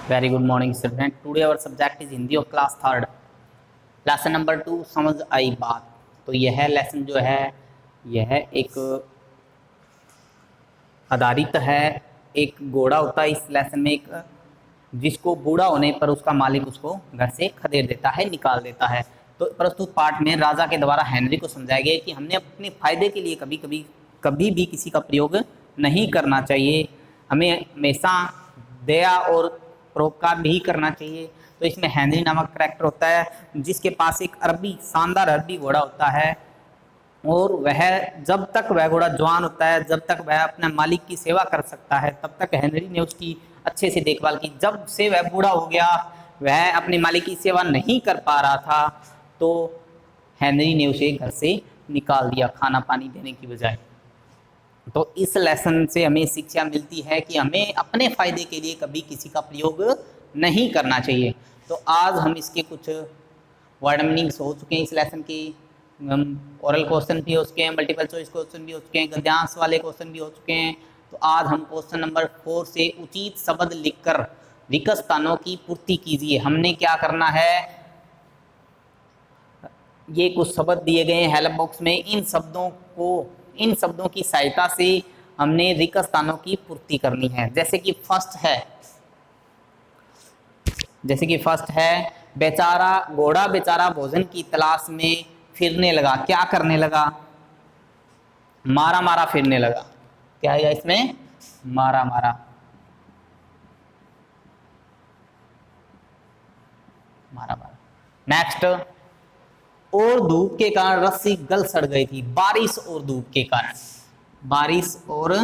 Very good morning, student. Today our subject is Hindi of class third. Lesson number 2 समझ आई बात। तो यह lesson जो है यह एक आधारित है। एक घोड़ा होता है इस लेसन में, एक जिसको बूढ़ा होने पर उसका मालिक उसको घर से खदेड़ देता है, निकाल देता है। तो प्रस्तुत पाठ में राजा के द्वारा हेनरी को समझाया गया कि हमने अपने फायदे के लिए कभी भी किसी का प्रयोग नहीं करना चाहिए। हमें हमेशा दया और परोपकार भी करना चाहिए। तो इसमें हेनरी नामक करैक्टर होता है जिसके पास एक शानदार अरबी घोड़ा होता है, और वह जब तक वह घोड़ा जवान होता है, जब तक वह अपने मालिक की सेवा कर सकता है, तब तक हेनरी ने उसकी अच्छे से देखभाल की। जब से वह बूढ़ा हो गया, वह अपने मालिक की सेवा नहीं कर पा रहा था, तो हेनरी ने उसे घर से निकाल दिया खाना पानी देने की बजाय। तो इस लेसन से हमें शिक्षा मिलती है कि हमें अपने फायदे के लिए कभी किसी का प्रयोग नहीं करना चाहिए। तो आज हम इसके कुछ वर्ड मीनिंग्स हो चुके हैं इस लेसन की। ओरल क्वेश्चन भी हो चुके हैं, मल्टीपल चॉइस क्वेश्चन भी हो चुके हैं, गद्यांश वाले क्वेश्चन भी हो चुके हैं। तो आज हम क्वेश्चन नंबर 4 से उचित शब्द लिखकर रिक्त स्थानों की पूर्ति कीजिए। हमने क्या करना है, ये कुछ शब्द दिए गए हैं हेल्प बॉक्स में, इन शब्दों की सहायता से हमने रिक्त स्थानों की पूर्ति करनी है। जैसे कि फर्स्ट है बेचारा, घोड़ा बेचारा भोजन की तलाश में फिरने लगा। क्या करने लगा? मारा मारा फिरने लगा। क्या है इसमें? मारा मारा। मारा मारा। नेक्स्ट, और धूप के कारण रस्सी गल सड़ गई थी। बारिश और धूप के कारण, बारिश और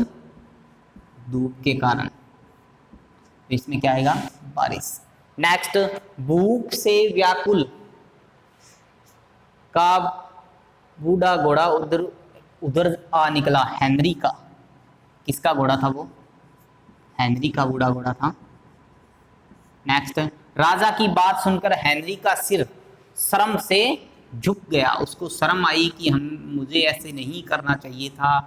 धूप के कारण, तो इसमें क्या आएगा? बारिश। नेक्स्ट, भूख से व्याकुल का बूढ़ा घोड़ा उधर उधर आ निकला। हेनरी का, किसका घोड़ा था वो? हेनरी का बूढ़ा घोड़ा था। नेक्स्ट, राजा की बात सुनकर हेनरी का सिर शर्म से झुक गया। उसको शर्म आई कि मुझे ऐसे नहीं करना चाहिए था।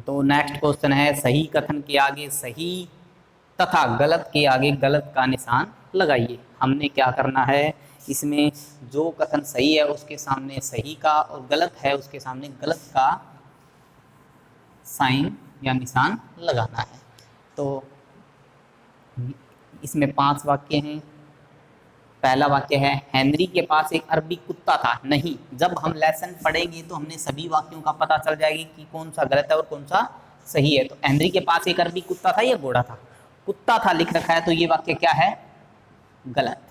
तो नेक्स्ट क्वेश्चन है सही कथन के आगे सही तथा गलत के आगे गलत का निशान लगाइए। हमने क्या करना है, इसमें जो कथन सही है उसके सामने सही का, और गलत है उसके सामने गलत का साइन या निशान लगाना है। तो इसमें 5 वाक्य हैं। पहला वाक्य है हेनरी के पास एक अरबी कुत्ता था। नहीं, जब हम लेसन पढ़ेंगे तो हमने सभी वाक्यों का पता चल जाएगी कि कौन सा गलत है और कौन सा सही है। तो हेनरी के पास एक अरबी कुत्ता था या घोड़ा था? कुत्ता था लिख रखा है, तो ये वाक्य क्या है? गलत।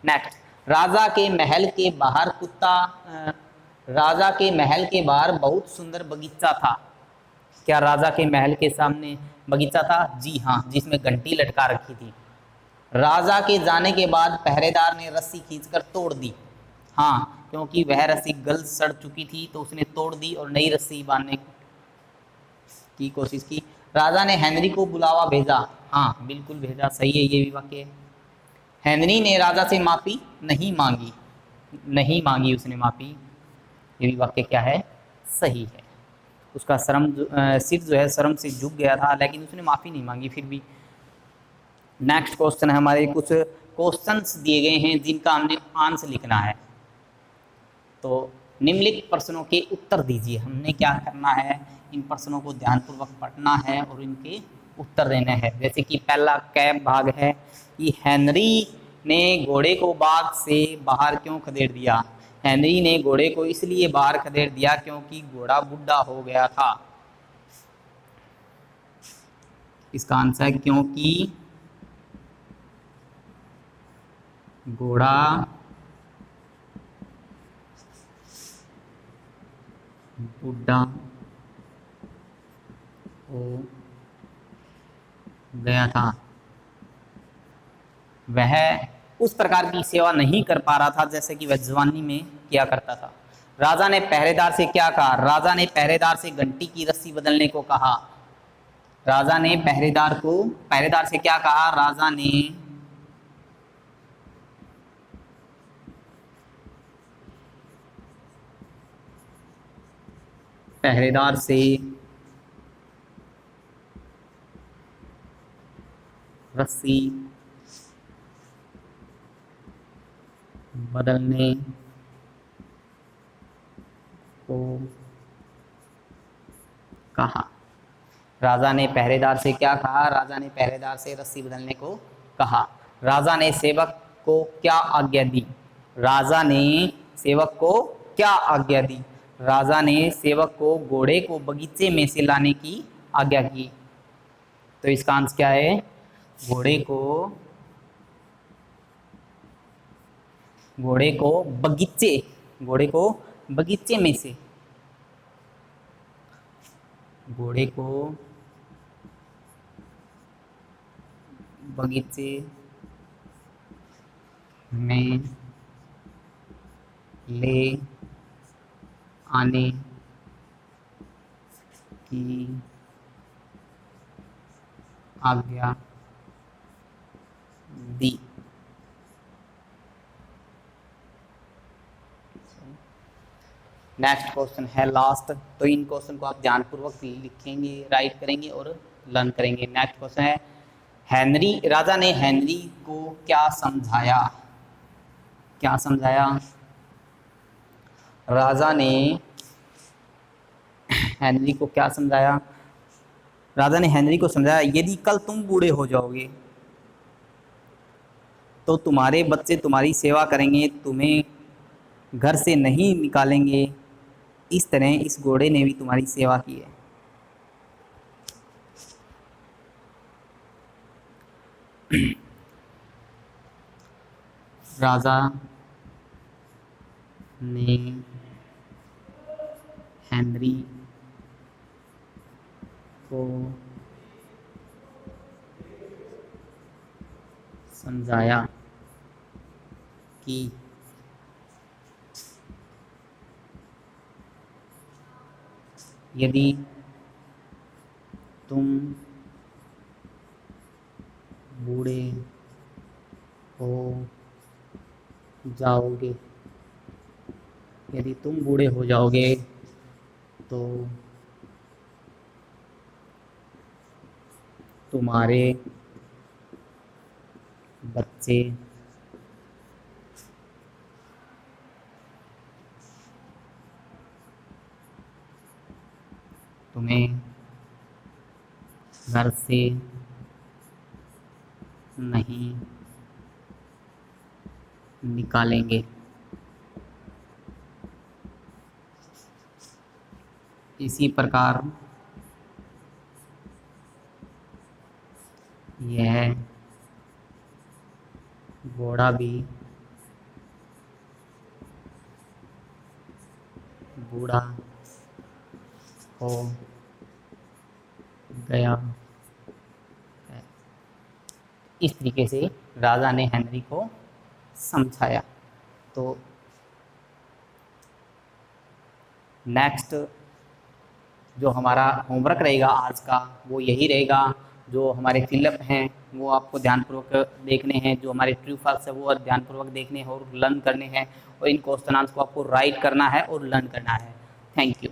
नेक्स्ट, राजा के महल के बाहर बहुत सुंदर बगीचा था। क्या राजा के महल के सामने बगीचा था? जी हाँ, जिसमें घंटी लटका रखी थी। राजा के जाने के बाद पहरेदार ने रस्सी खींचकर तोड़ दी। हाँ, क्योंकि वह रस्सी गल सड़ चुकी थी तो उसने तोड़ दी और नई रस्सी बांधने की कोशिश की। राजा ने हेनरी को बुलावा भेजा। हाँ, बिल्कुल भेजा, सही है, ये भी वाक्य है। हेनरी ने राजा से माफी नहीं मांगी उसने माफी, ये भी वाक्य क्या है? सही है। उसका सिर जो है शर्म से झुक गया था, लेकिन उसने माफी नहीं मांगी फिर भी। नेक्स्ट क्वेश्चन है, हमारे कुछ क्वेश्चंस दिए गए हैं जिनका हमने आंसर लिखना है। तो निम्नलिखित प्रश्नों के उत्तर दीजिए। हमने क्या करना है, इन प्रश्नों को ध्यानपूर्वक पढ़ना है और इनके उत्तर देने हैं। जैसे कि पहला कैब भाग है कि हेनरी ने घोड़े को बाग से बाहर क्यों खदेड़ दिया? हेनरी ने घोड़े को इसलिए बाहर खदेड़ दिया क्योंकि घोड़ा बुढ़ा हो गया था। इसका आंसर है क्योंकि घोड़ा बुढ़ा हो गया था। वह उस प्रकार की सेवा नहीं कर पा रहा था जैसे कि वह जवानी में किया करता था। राजा ने पहरेदार से क्या कहा? राजा ने पहरेदार से घंटी की रस्सी बदलने को कहा। राजा ने पहरेदार से क्या कहा? राजा ने पहरेदार से रस्सी बदलने को कहा। राजा ने पहरेदार से क्या कहा? राजा ने पहरेदार से रस्सी बदलने को कहा। राजा ने सेवक को क्या आज्ञा दी? राजा ने सेवक को क्या आज्ञा दी? राजा ने सेवक को घोड़े को बगीचे में से लाने की आज्ञा की। तो इसका आंसर क्या है? घोड़े को बगीचे में से घोड़े को बगीचे में ले आने की आज्ञा दी। नेक्स्ट क्वेश्चन है लास्ट, तो इन क्वेश्चन को आप ध्यानपूर्वक लिखेंगे, राइट करेंगे और लर्न करेंगे। नेक्स्ट क्वेश्चन है राजा ने हेनरी को क्या समझाया? क्या समझाया? राजा ने हेनरी को क्या समझाया? राजा ने हेनरी को समझाया, यदि कल तुम बूढ़े हो जाओगे तो तुम्हारे बच्चे तुम्हारी सेवा करेंगे, तुम्हें घर से नहीं निकालेंगे। इस तरह इस घोड़े ने भी तुम्हारी सेवा की है। राजा ने हेनरी को समझाया कि यदि तुम बूढ़े हो जाओगे तो तुम्हारे बच्चे तुम्हें घर से नहीं निकालेंगे। इसी प्रकार यह घोड़ा भी बूढ़ा हो गया है। इस तरीके से राजा ने हेनरी को समझाया। तो नेक्स्ट जो हमारा होमवर्क रहेगा आज का वो यही रहेगा। जो हमारे फिलअप हैं वो आपको ध्यानपूर्वक देखने हैं, जो हमारे ट्रू फॉल्स है वो ध्यानपूर्वक देखने हैं और लर्न करने हैं, और इन क्वेश्चन आंसर को आपको राइट करना है और लर्न करना है। Thank you.